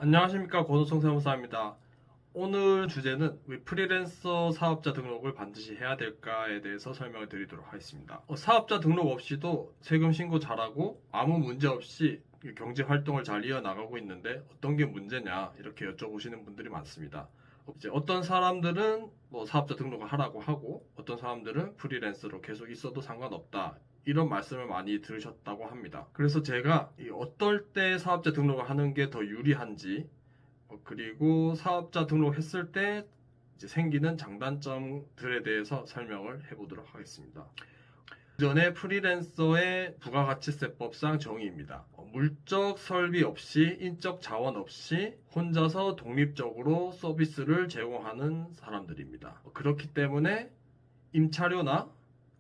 안녕하십니까, 권호성 세무사입니다. 오늘 주제는 왜 프리랜서 사업자 등록을 반드시 해야 될까에 대해서 설명을 드리도록 하겠습니다. 사업자 등록 없이도 세금 신고 잘하고 아무 문제 없이 경제 활동을 잘 이어나가고 있는데 어떤 게 문제냐 이렇게 여쭤보시는 분들이 많습니다. 이제 어떤 사람들은 사업자 등록을 하라고 하고 어떤 사람들은 프리랜서로 계속 있어도 상관없다, 이런 말씀을 많이 들으셨다고 합니다. 그래서 제가 어떨 때 사업자 등록을 하는 게 더 유리한지, 그리고 사업자 등록했을 때 이제 생기는 장단점들에 대해서 설명을 해보도록 하겠습니다. 기존의 프리랜서의 부가가치세법상 정의입니다. 물적 설비 없이, 인적 자원 없이 혼자서 독립적으로 서비스를 제공하는 사람들입니다. 그렇기 때문에 임차료나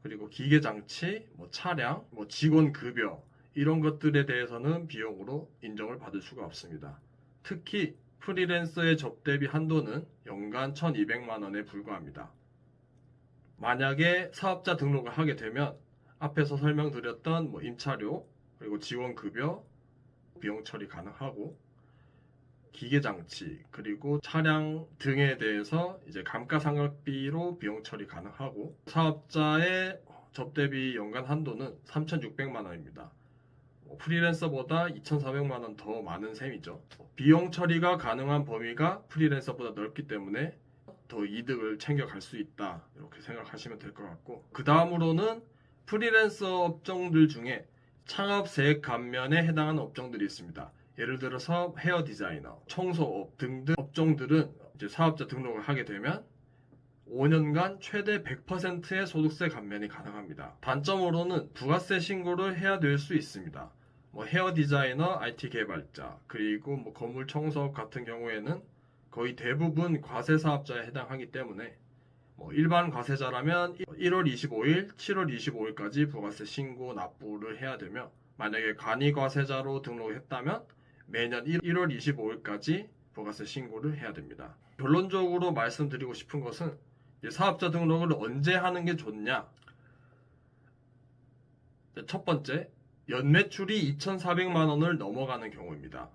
그리고 기계장치, 차량, 직원 급여 이런 것들에 대해서는 비용으로 인정을 받을 수가 없습니다. 특히 프리랜서의 접대비 한도는 연간 1,200만 원에 불과합니다. 만약에 사업자 등록을 하게 되면 앞에서 설명드렸던 임차료, 그리고 직원 급여 비용 처리 가능하고, 기계장치, 그리고 차량 등에 대해서 이제 감가상각비로 비용 처리 가능하고, 사업자의 접대비 연간 한도는 3,600만 원입니다. 프리랜서보다 2,400만 원 더 많은 셈이죠. 비용 처리가 가능한 범위가 프리랜서보다 넓기 때문에 더 이득을 챙겨갈 수 있다, 이렇게 생각하시면 될 것 같고, 그 다음으로는 프리랜서 업종들 중에 창업세액 감면에 해당하는 업종들이 있습니다. 예를 들어서 헤어 디자이너, 청소업 등등 업종들은 이제 사업자 등록을 하게 되면 5년간 최대 100%의 소득세 감면이 가능합니다. 단점으로는 부가세 신고를 해야 될 수 있습니다. 헤어 디자이너, IT 개발자, 그리고 건물 청소업 같은 경우에는 거의 대부분 과세 사업자에 해당하기 때문에 일반 과세자라면 1월 25일, 7월 25일까지 부가세 신고 납부를 해야 되며, 만약에 간이 과세자로 등록을 했다면 매년 1월 25일까지 부가세 신고를 해야 됩니다. 결론적으로 말씀드리고 싶은 것은 사업자 등록을 언제 하는 게 좋냐? 첫 번째, 연매출이 2,400만 원을 넘어가는 경우입니다.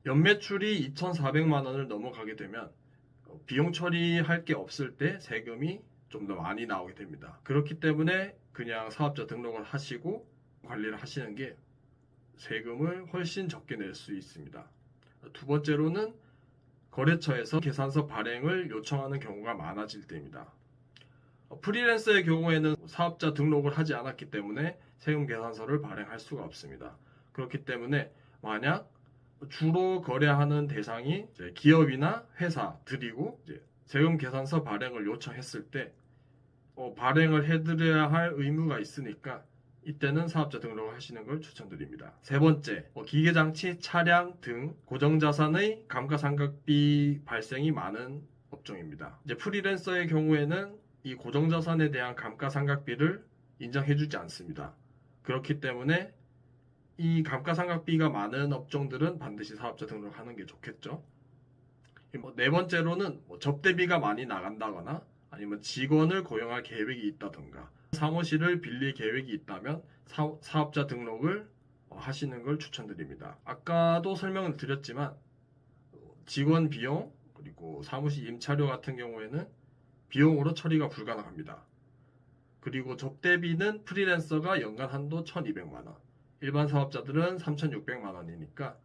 연매출이 2,400만 원을 넘어가게 되면 비용 처리할 게 없을 때 세금이 좀 더 많이 나오게 됩니다. 그렇기 때문에 그냥 사업자 등록을 하시고 관리를 하시는 게 세금을 훨씬 적게 낼 수 있습니다. 두 번째로는 거래처에서 계산서 발행을 요청하는 경우가 많아질 때입니다. 프리랜서의 경우에는 사업자 등록을 하지 않았기 때문에 세금 계산서를 발행할 수가 없습니다. 그렇기 때문에 만약 주로 거래하는 대상이 기업이나 회사들이고 세금 계산서 발행을 요청했을 때 발행을 해드려야 할 의무가 있으니까 이때는 사업자 등록을 하시는 걸 추천드립니다. 세 번째, 기계장치, 차량 등 고정자산의 감가상각비 발생이 많은 업종입니다. 이제 프리랜서의 경우에는 이 고정자산에 대한 감가상각비를 인정해주지 않습니다. 그렇기 때문에 이 감가상각비가 많은 업종들은 반드시 사업자 등록하는 게 좋겠죠. 네 번째로는 접대비가 많이 나간다거나 아니면 직원을 고용할 계획이 있다던가 사무실을 빌릴 계획이 있다면 사업자 등록을 하시는 걸 추천드립니다. 아까도 설명을 드렸지만 직원 비용 그리고 사무실 임차료 같은 경우에는 비용으로 처리가 불가능합니다. 그리고 접대비는 프리랜서가 연간 한도 1,200만 원, 일반 사업자들은 3,600만 원이니까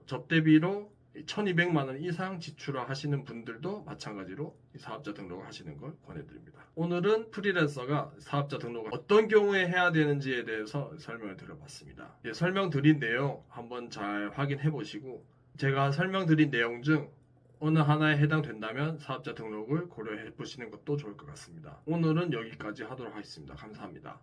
접대비로 1,200만 원 이상 지출하시는 분들도 마찬가지로 사업자 등록을 하시는 걸 권해드립니다. 오늘은 프리랜서가 사업자 등록을 어떤 경우에 해야 되는지에 대해서 설명을 드려봤습니다. 설명드린 내용 한번 잘 확인해 보시고, 제가 설명드린 내용 중 어느 하나에 해당된다면 사업자 등록을 고려해 보시는 것도 좋을 것 같습니다. 오늘은 여기까지 하도록 하겠습니다. 감사합니다.